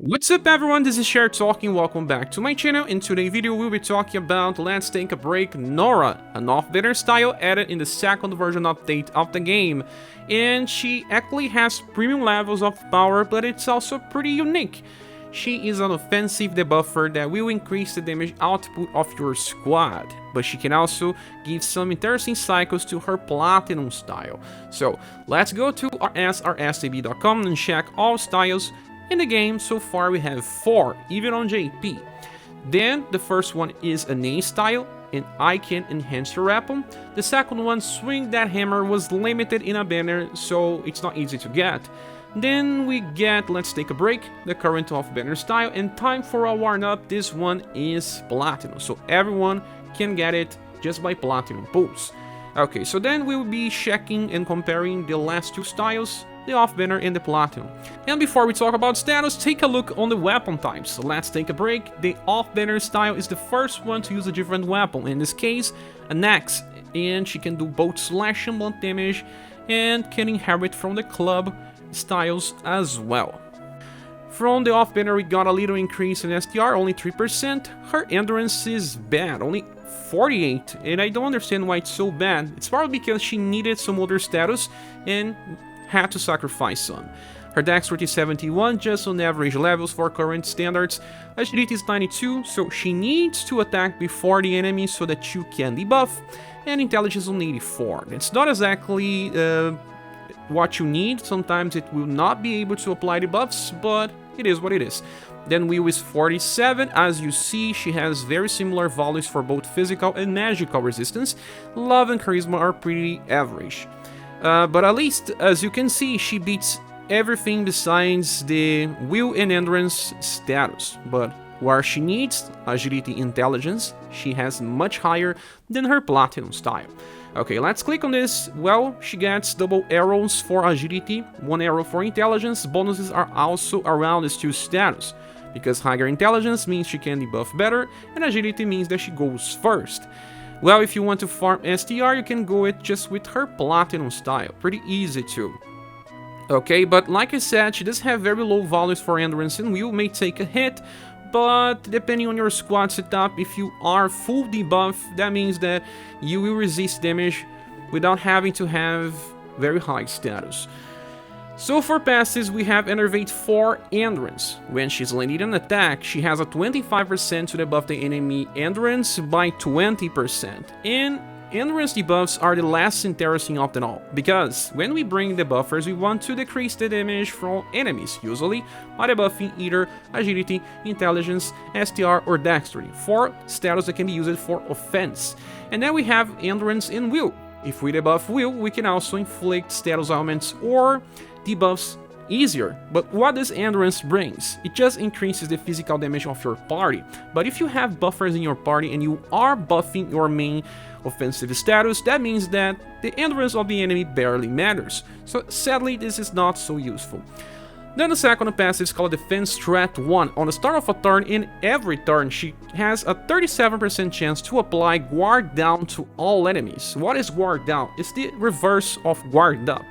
What's up everyone, this is Cher talking, welcome back to my channel. In today's video we'll be talking about Let's Take a Break Nora, an off-banner style added in the second version update of the game. And she actually has premium levels of power, but it's also pretty unique. She is an offensive debuffer that will increase the damage output of your squad, but she can also give some interesting cycles to her platinum style. So let's go to srsab.com and check all styles. In the game, so far we have 4, even on JP. Then, the first one is a name style, and I can enhance your weapon. The second one, Swing That Hammer, was limited in a banner, so it's not easy to get. Then we get Let's Take a Break, the current off-banner style, and Time for a Warm-Up, this one is Platinum, so everyone can get it just by Platinum pulls. Okay, so then we'll be checking and comparing the last two styles, the off-banner and the platinum. And before we talk about status, take a look on the weapon types. Let's take a break. The off-banner style is the first one to use a different weapon, in this case an axe, and she can do both slash and blunt damage and can inherit from the club styles as well. From the off-banner we got a little increase in STR, only 3%. Her endurance is bad, only 48, and I don't understand why it's so bad. It's probably because she needed some other status and had to sacrifice some. Her dexterity is 71, just on average levels for current standards. Agility is 92, so she needs to attack before the enemy so that you can debuff. And intelligence on 84. It's not exactly what you need. Sometimes it will not be able to apply debuffs, but it is what it is. Then Will is 47. As you see, she has very similar values for both physical and magical resistance. Love and charisma are pretty average. But at least, as you can see, she beats everything besides the will and endurance status. But where she needs agility intelligence, she has much higher than her platinum style. Okay, let's click on this. Well, she gets double arrows for agility, 1 arrow for intelligence. Bonuses are also around these two status, because higher intelligence means she can debuff better, and agility means that she goes first. Well, if you want to farm STR, you can go it just with her platinum style. Pretty easy too. Okay, but like I said, she does have very low values for endurance and will may take a hit, but depending on your squad setup, if you are full debuff, that means that you will resist damage without having to have very high status. So for passives, we have Enervate 4 Endurance. When she's landing an attack, she has a 25% to debuff the enemy endurance by 20%. And endurance debuffs are the less interesting of them all, because when we bring debuffers, we want to decrease the damage from enemies, usually by debuffing either agility, intelligence, STR, or dexterity, 4 status that can be used for offense. And then we have endurance and will. If we debuff will, we can also inflict status augments or debuffs easier. But what this endurance brings? It just increases the physical damage of your party. But if you have buffers in your party and you are buffing your main offensive status, that means that the endurance of the enemy barely matters. So sadly, this is not so useful. Then the second passive is called Defense Strat 1. On the start of a turn, in every turn, she has a 37% chance to apply Guard Down to all enemies. What is Guard Down? It's the reverse of Guard Up.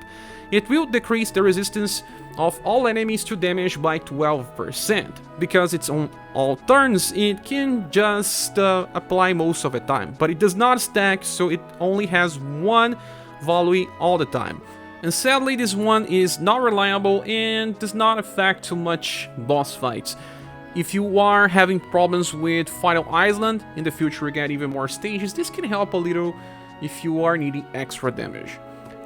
It will decrease the resistance of all enemies to damage by 12%. Because it's on all turns, it can just apply most of the time. But it does not stack, so it only has one value all the time. And sadly, this one is not reliable and does not affect too much boss fights. If you are having problems with Final Island, in the future we get even more stages, this can help a little if you are needing extra damage.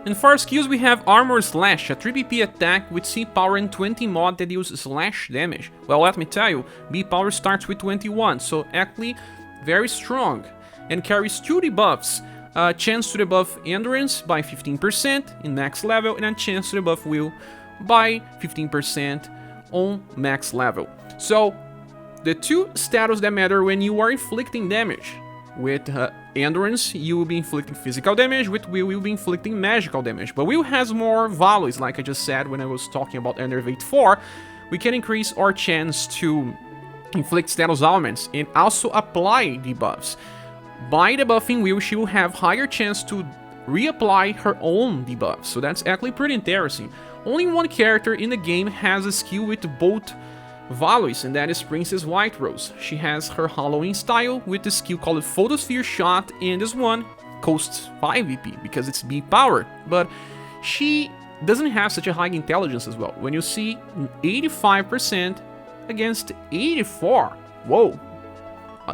And for skills, we have Armor Slash, a 3 BP attack with C power and 20 mod that deals slash damage. Well, let me tell you, B power starts with 21, so actually very strong, and carries 2 debuffs. A chance to debuff Endurance by 15% in max level, and a chance to debuff Will by 15% on max level. So, the two status that matter when you are inflicting damage. With Endurance, you will be inflicting physical damage, with Will, you will be inflicting magical damage. But Will has more values, like I just said when I was talking about Enervate 4. We can increase our chance to inflict status augments and also apply debuffs. By debuffing Will, she will have higher chance to reapply her own debuffs, so that's actually pretty interesting. Only one character in the game has a skill with both values, and that is Princess White Rose. She has her Halloween style with the skill called Photosphere Shot, and this one costs 5 VP because it's B powered, but she doesn't have such a high intelligence as well. When you see 85% against 84, whoa.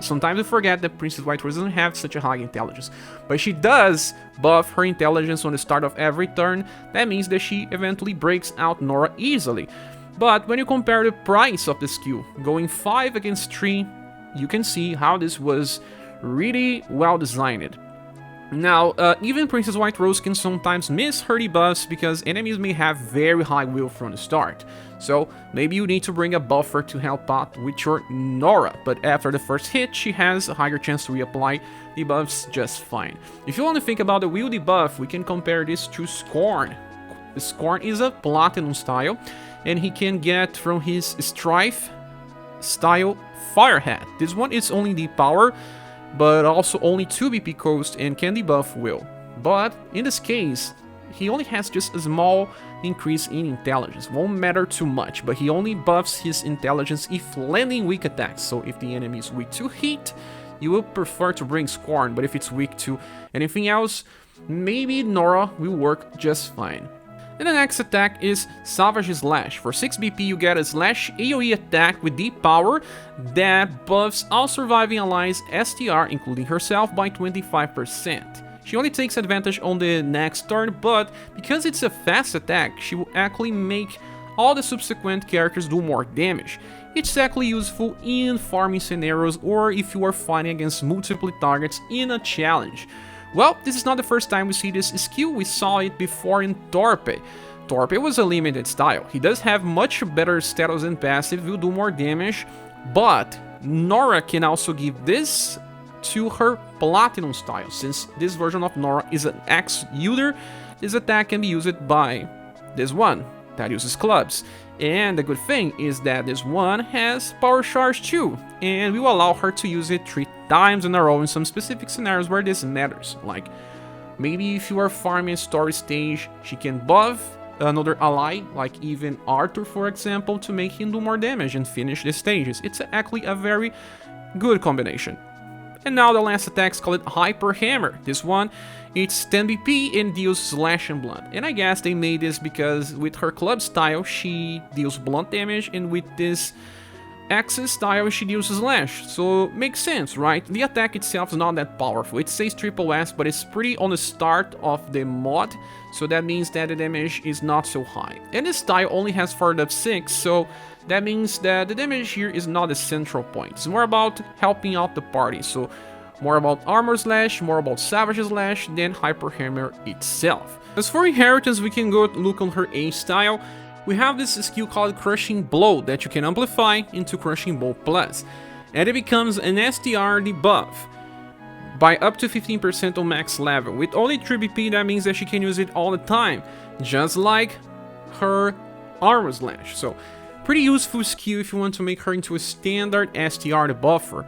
Sometimes I forget that Princess White Rose doesn't have such a high intelligence, but she does buff her intelligence on the start of every turn. That means that she eventually breaks out Nora easily. But when you compare the price of the skill, going 5 against 3, you can see how this was really well designed. Now, even Princess White Rose can sometimes miss her debuffs because enemies may have very high will from the start. So maybe you need to bring a buffer to help out with your Nora, but after the first hit, she has a higher chance to reapply debuffs just fine. If you want to think about the will debuff, we can compare this to Scorn. Scorn is a Platinum style, and he can get from his Strife style Fire Hat. This one is only the power, but also only 2 BP cost and can debuff will. But in this case, he only has just a small increase in intelligence. Won't matter too much, but he only buffs his intelligence if landing weak attacks. So if the enemy is weak to heat, you will prefer to bring Scorn, but if it's weak to anything else, maybe Nora will work just fine. And the next attack is Savage's Lash. For 6 BP you get a Slash AoE attack with deep power that buffs all surviving allies STR, including herself, by 25%. She only takes advantage on the next turn, but because it's a fast attack, she will actually make all the subsequent characters do more damage. It's actually useful in farming scenarios or if you are fighting against multiple targets in a challenge. Well, this is not the first time we see this skill, we saw it before in Torpe. Torpe was a limited style. He does have much better status and passive, will do more damage, but Nora can also give this to her Platinum style. Since this version of Nora is an axe user, this attack can be used by this one that uses clubs. And the good thing is that this one has power charge too, and will allow her to use it 3 times in a row in some specific scenarios where this matters. Like maybe if you are farming a story stage, she can buff another ally, like even Arthur for example, to make him do more damage and finish the stages. It's actually a very good combination. And now the last attack is called Hyper Hammer. This one, it's 10 BP and deals slash and blunt. And I guess they made this because with her club style, she deals blunt damage, and with this Axis style, she deals slash. So makes sense, right? The attack itself is not that powerful. It says triple S, but it's pretty on the start of the mod. So that means that the damage is not so high. And this style only has further up 6, so that means that the damage here is not the central point. It's more about helping out the party. So more about Armor Slash, more about Savage Slash than Hyper Hammer itself. As for inheritance, we can go look on her A style. We have this skill called Crushing Blow that you can amplify into Crushing Blow Plus. And it becomes an STR debuff by up to 15% on max level. With only 3 BP, that means that she can use it all the time, just like her Armor Slash. So pretty useful skill if you want to make her into a standard STR debuffer.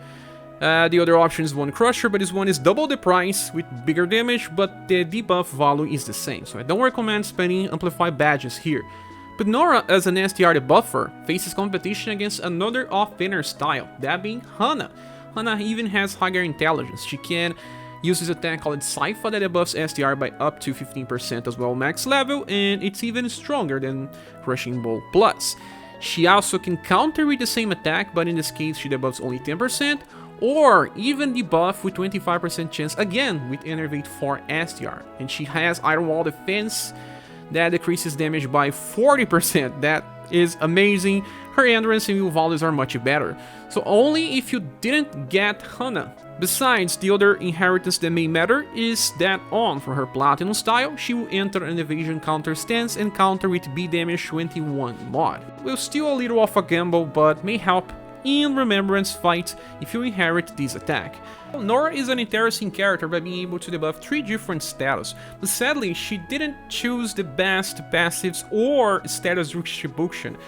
The other option is one Crusher, but this one is double the price with bigger damage, but the debuff value is the same. So I don't recommend spending Amplify badges here. But Nora, as an STR debuffer, faces competition against another Off-Banner style, that being Hana. Hana even has higher intelligence. She can use this attack called Sypha that debuffs STR by up to 15% as well max level, and it's even stronger than Crushing Blow Plus. She also can counter with the same attack, but in this case she debuffs only 10%, or even debuff with 25% chance again with Enervate 4 STR. And she has Iron Wall Defense that decreases damage by 40%. That is amazing. Her endurance and will values are much better. So only if you didn't get Hana. Besides, the other inheritance that may matter is that on for her Platinum style, she will enter an evasion counter stance and counter with B damage 21 mod. Will still a little of a gamble, but may help in Remembrance fights if you inherit this attack. Nora is an interesting character by being able to debuff 3 different status, but sadly she didn't choose the best passives or status distribution.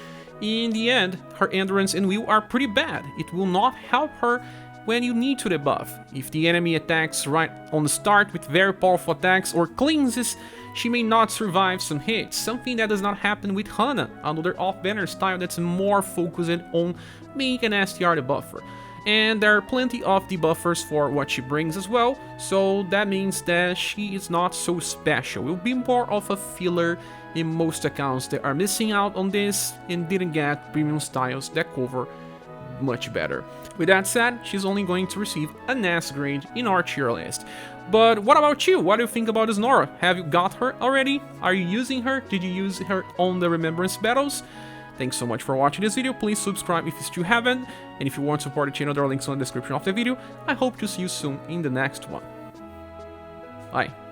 In the end, her endurance and will are pretty bad. It will not help her when you need to debuff. If the enemy attacks right on the start with very powerful attacks or cleanses, she may not survive some hits, something that does not happen with Hana, another off-banner style that's more focused on being an STR debuffer. And there are plenty of debuffers for what she brings as well, so that means that she is not so special. Will be more of a filler in most accounts that are missing out on this and didn't get premium styles that cover much better. With that said, she's only going to receive an S grade in our tier list. But what about you? What do you think about this Nora? Have you got her already? Are you using her? Did you use her on the Remembrance battles? Thanks so much for watching this video. Please subscribe if you still haven't, and if you want to support the channel, there are links in the description of the video. I hope to see you soon in the next one. Bye.